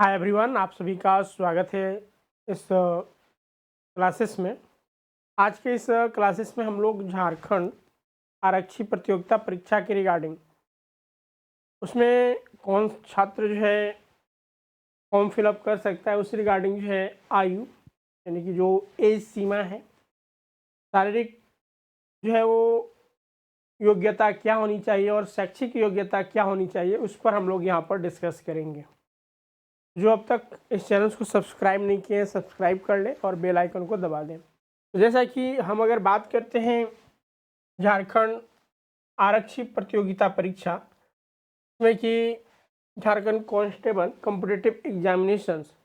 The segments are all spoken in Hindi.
हाय एवरीवन, आप सभी का स्वागत है इस क्लासेस में। आज के इस क्लासेस में हम लोग झारखंड आरक्षी प्रतियोगिता परीक्षा के रिगार्डिंग उसमें कौन छात्र जो है फॉर्म फिलअप कर सकता है उस रिगार्डिंग जो है आयु यानी कि जो एज सीमा है, शारीरिक जो है वो योग्यता क्या होनी चाहिए और शैक्षिक योग्यता क्या होनी चाहिए, उस पर हम लोग यहाँ पर डिस्कस करेंगे। जो अब तक इस चैनल को सब्सक्राइब नहीं किए हैं सब्सक्राइब कर लें और बेल आइकन को दबा दें। तो जैसा कि हम अगर बात करते हैं झारखंड आरक्षी प्रतियोगिता परीक्षा में कि झारखंड कांस्टेबल कॉम्पिटिटिव एग्जामिनेशंस,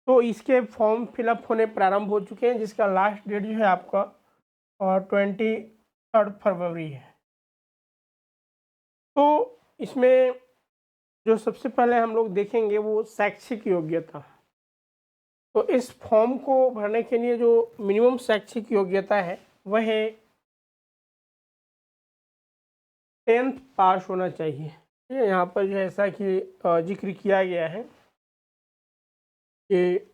तो इसके फॉर्म फिलअप होने प्रारंभ हो चुके हैं, जिसका लास्ट डेट जो है आपका 23 फरवरी है। तो इसमें जो सबसे पहले हम लोग देखेंगे वो शैक्षिक योग्यता। तो इस फॉर्म को भरने के लिए जो मिनिमम शैक्षिक योग्यता है वह है 10th पास होना चाहिए। ये यहाँ पर जो है ऐसा कि जिक्र किया गया है कि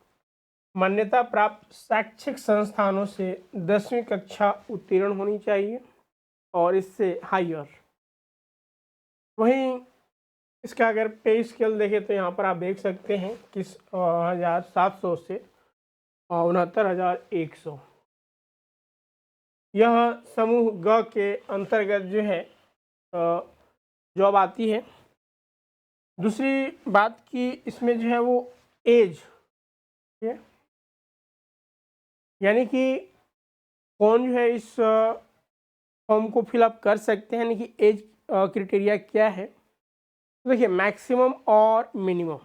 मान्यता प्राप्त शैक्षिक संस्थानों से 10वीं कक्षा उत्तीर्ण होनी चाहिए और इससे हायर। वहीं इसका अगर पे स्केल देखें तो यहाँ पर आप देख सकते हैं कि 1700 से 69,100 यह समूह ग के अंतर्गत जो है जॉब आती है। दूसरी बात कि इसमें जो है वो एज यानी कि कौन जो है इस फॉर्म को फिलअप कर सकते हैं, यानी कि एज क्राइटेरिया क्या है। तो देखिए मैक्सिमम और मिनिमम,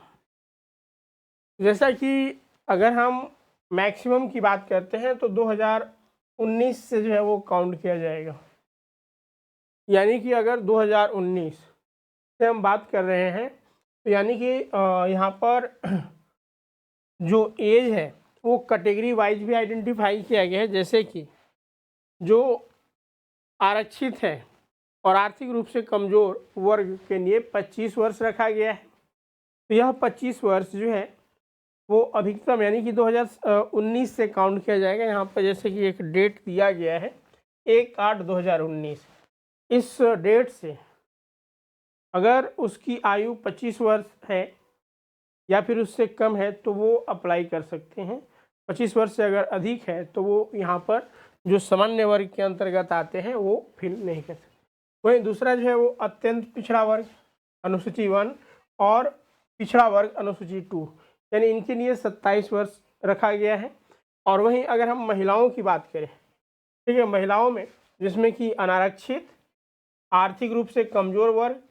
जैसा कि अगर हम मैक्सिमम की बात करते हैं तो 2019 से जो है वो काउंट किया जाएगा। यानी कि अगर 2019 से हम बात कर रहे हैं तो यानी कि यहाँ पर जो एज है वो कैटेगरी वाइज भी आइडेंटिफाई किया गया है, जैसे कि जो आरक्षित है और आर्थिक रूप से कमज़ोर वर्ग के लिए 25 वर्ष रखा गया है। तो यह 25 वर्ष जो है वो अधिकतम यानी कि 2019 से काउंट किया जाएगा। यहाँ पर जैसे कि एक डेट दिया गया है 1/8/2019, इस डेट से अगर उसकी आयु 25 वर्ष है या फिर उससे कम है तो वो अप्लाई कर सकते हैं। 25 वर्ष से अगर अधिक है तो वो यहाँ पर जो सामान्य वर्ग के अंतर्गत आते हैं वो फिल नहीं कर सकते। वहीं दूसरा जो है वो अत्यंत पिछड़ा वर्ग अनुसूची 1 और पिछड़ा वर्ग अनुसूची 2, यानी इनके लिए 27 वर्ष रखा गया है। और वहीं अगर हम महिलाओं की बात करें, ठीक है, महिलाओं में जिसमें कि अनारक्षित, आर्थिक रूप से कमज़ोर वर्ग,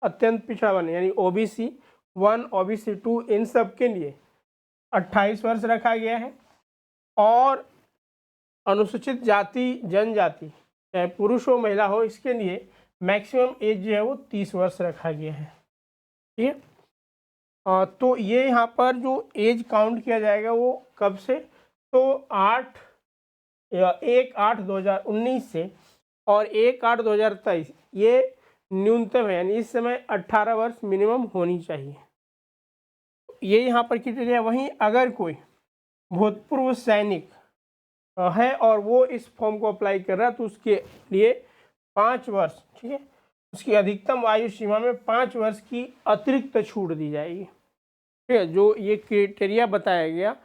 अत्यंत पिछड़ा वर्ग यानी OBC 1 OBC 2, इन सब के लिए 28 वर्ष रखा गया है। और अनुसूचित जाति जनजाति चाहे पुरुष हो महिला हो, इसके लिए मैक्सिमम एज जो है वो 30 वर्ष रखा गया है। ठीक है, तो ये यहाँ पर जो एज काउंट किया जाएगा वो कब से, तो 1/8/2019 से और 1/8/2023 ये न्यूनतम है, यानी इस समय 18 वर्ष मिनिमम होनी चाहिए। ये यहाँ पर क्राइटेरिया। वहीं अगर कोई भूतपूर्व सैनिक है और वो इस फॉर्म को अप्लाई कर रहा है तो उसके लिए 5 वर्ष, ठीक है, उसकी अधिकतम आयु सीमा में 5 वर्ष की अतिरिक्त छूट दी जाएगी। ठीक है, जो ये क्राइटेरिया बताया गया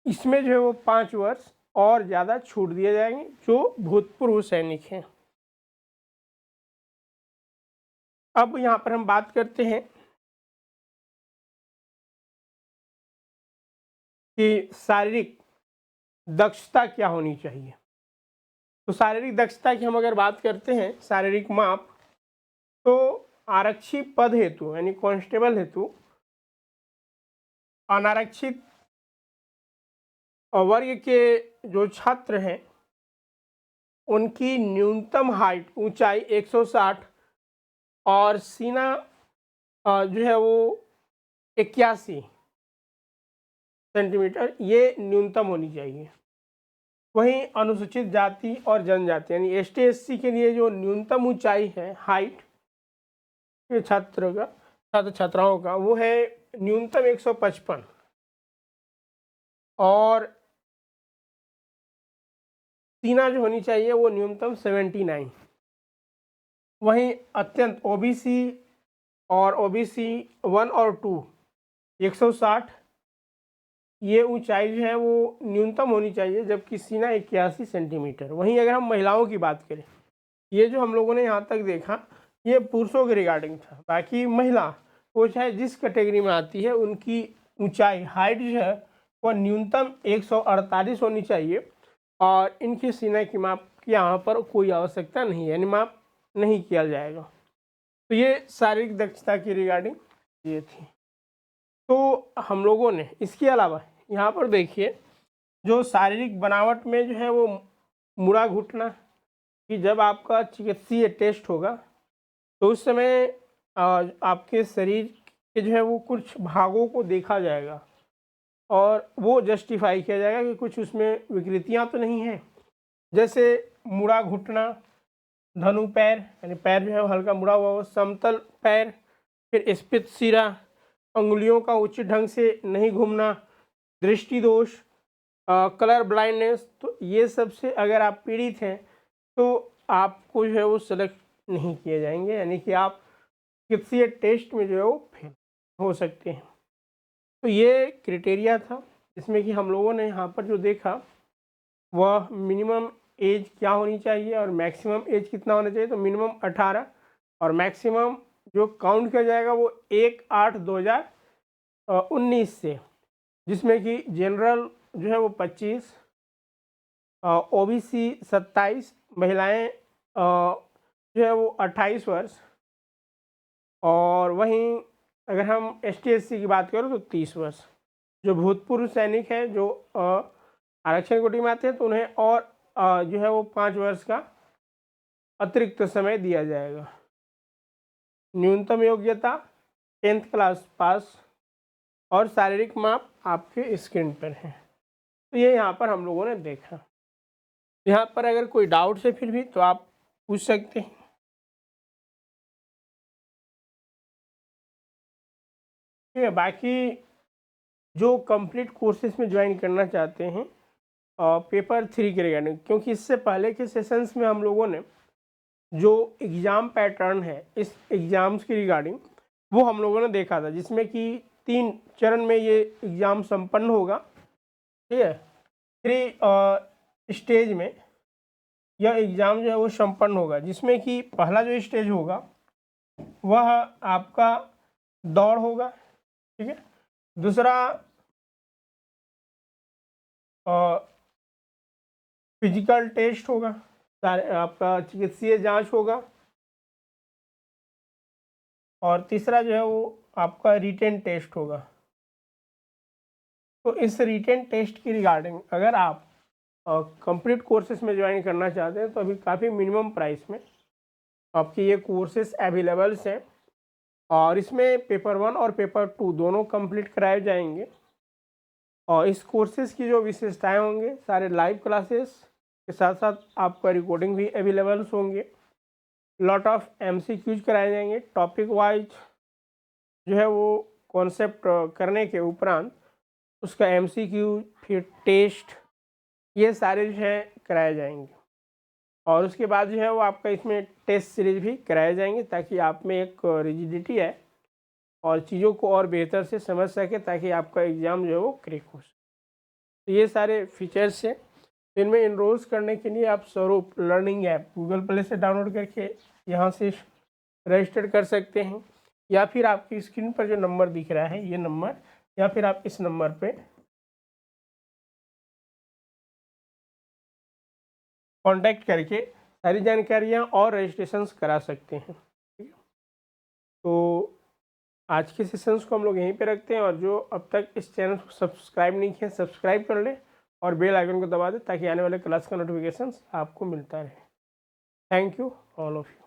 इसमें जो है वो 5 वर्ष और ज़्यादा छूट दिए जाएंगे जो भूतपूर्व सैनिक हैं। अब यहाँ पर हम बात करते हैं कि शारीरिक दक्षता क्या होनी चाहिए। तो शारीरिक दक्षता की हम अगर बात करते हैं, शारीरिक माप, तो आरक्षी पद हेतु यानी कांस्टेबल हेतु अनारक्षित वर्ग के जो छात्र हैं उनकी न्यूनतम हाइट ऊंचाई 160 और सीना जो है वो 81 सेंटीमीटर ये न्यूनतम होनी चाहिए। वहीं अनुसूचित जाति और जनजाति यानी ST SC के लिए जो न्यूनतम ऊंचाई है हाइट छात्र छात्राओं का वो है न्यूनतम 155 और सीना जो होनी चाहिए वो न्यूनतम 79। वहीं अत्यंत ओबीसी और ओबीसी 1 और 2 160, ये ऊंचाई जो है वो न्यूनतम होनी चाहिए, जबकि सीना 81 सेंटीमीटर। वहीं अगर हम महिलाओं की बात करें, ये जो हम लोगों ने यहाँ तक देखा ये पुरुषों के रिगार्डिंग था। बाकी महिला वो चाहे जिस कैटेगरी में आती है उनकी ऊंचाई हाइट जो है वह न्यूनतम 148 होनी चाहिए और इनकी सीना की माप की यहाँ पर कोई आवश्यकता नहीं है, यानी माप नहीं किया जाएगा। तो ये शारीरिक दक्षता की रिगार्डिंग ये थी। तो हम लोगों ने इसके अलावा यहाँ पर देखिए जो शारीरिक बनावट में जो है वो मुड़ा घुटना कि जब आपका चिकित्सीय टेस्ट होगा तो उस समय आपके शरीर के जो है वो कुछ भागों को देखा जाएगा और वो जस्टिफाई किया जाएगा कि कुछ उसमें विकृतियां तो नहीं हैं, जैसे मुड़ा घुटना, धनु पैर यानी पैर जो है वो हल्का मुड़ा हुआ हो, समतल पैर, फिर स्फीत सिरा, अंगुलियों का उचित ढंग से नहीं घूमना, दृष्टि दोष, कलर ब्लाइंडनेस। तो ये सब से अगर आप पीड़ित हैं तो आपको जो है वो सेलेक्ट नहीं किए जाएंगे, यानी कि आप चिकित्सीय टेस्ट में जो है वो फेल हो सकते हैं। तो ये क्राइटेरिया था जिसमें कि हम लोगों ने यहाँ पर जो देखा वह मिनिमम एज क्या होनी चाहिए और मैक्सिमम एज कितना होना चाहिए। तो मिनिमम 18 और मैक्सिमम जो काउंट किया जाएगा वो 1/8/2019 से, जिसमें कि जनरल जो है वो 25, ओबीसी 27, महिलाएं जो है वो 28 वर्ष, और वहीं अगर हम ST/SC की बात करें तो 30 वर्ष। जो भूतपूर्व सैनिक है जो आरक्षण कोटि में आते हैं तो उन्हें और जो है वो 5 वर्ष का अतिरिक्त समय दिया जाएगा। न्यूनतम योग्यता 10th क्लास पास और शारीरिक माप आपके स्क्रीन पर है। तो ये यहाँ पर हम लोगों ने देखा। यहाँ पर अगर कोई डाउट है फिर भी तो आप पूछ सकते हैं। ठीक है, बाकी जो कंप्लीट कोर्सेज में ज्वाइन करना चाहते हैं पेपर 3 के रिगार्डिंग, क्योंकि इससे पहले के सेशंस में हम लोगों ने जो एग्ज़ाम पैटर्न है इस एग्ज़ाम्स की रिगार्डिंग वो हम लोगों ने देखा था, जिसमें कि 3 चरण में ये एग्ज़ाम संपन्न होगा। ठीक है, 3 स्टेज में यह एग्ज़ाम जो है वो संपन्न होगा, जिसमें कि पहला जो स्टेज होगा वह आपका दौड़ होगा। ठीक है, दूसरा फिजिकल टेस्ट होगा, आपका चिकित्सीय जांच होगा, और तीसरा जो है वो आपका रिटेन टेस्ट होगा। तो इस रिटेन टेस्ट की रिगार्डिंग अगर आप कंप्लीट कोर्सेज में ज्वाइन करना चाहते हैं तो अभी काफ़ी मिनिमम प्राइस में आपके ये कोर्सेज अवेलेबल्स हैं, और इसमें पेपर 1 और पेपर 2 दोनों कंप्लीट कराए जाएंगे। और इस कोर्सेज की जो विशेषताएं होंगे, सारे लाइव क्लासेस के साथ साथ आपका रिकॉर्डिंग भी अवेलेबल्स होंगे, लॉट ऑफ MCQs कराए जाएंगे, टॉपिक वाइज जो है वो कॉन्सेप्ट करने के उपरांत उसका MCQ फिर टेस्ट ये सारे जो है कराए जाएंगे, और उसके बाद जो है वो आपका इसमें टेस्ट सीरीज भी कराए जाएंगे ताकि आप में एक रिजिडिटी है और चीज़ों को और बेहतर से समझ सके ताकि आपका एग्ज़ाम जो है वो क्रैक हो सके। तो ये सारे फीचर्स हैं। इनमें इनरोल्स करने के लिए आप स्वरूप लर्निंग ऐप गूगल प्ले से डाउनलोड करके यहाँ से रजिस्टर कर सकते हैं, या फिर आपकी स्क्रीन पर जो नंबर दिख रहा है ये नंबर, या फिर आप इस नंबर पे कांटेक्ट करके सारी जानकारियाँ और रजिस्ट्रेशंस करा सकते हैं। ठीक है, तो आज के सेशंस को हम लोग यहीं पे रखते हैं, और जो अब तक इस चैनल को सब्सक्राइब नहीं किया सब्सक्राइब कर ले और बेल आइकन को दबा दें ताकि आने वाले क्लास का नोटिफिकेशंस आपको मिलता रहे। Thank you all of you.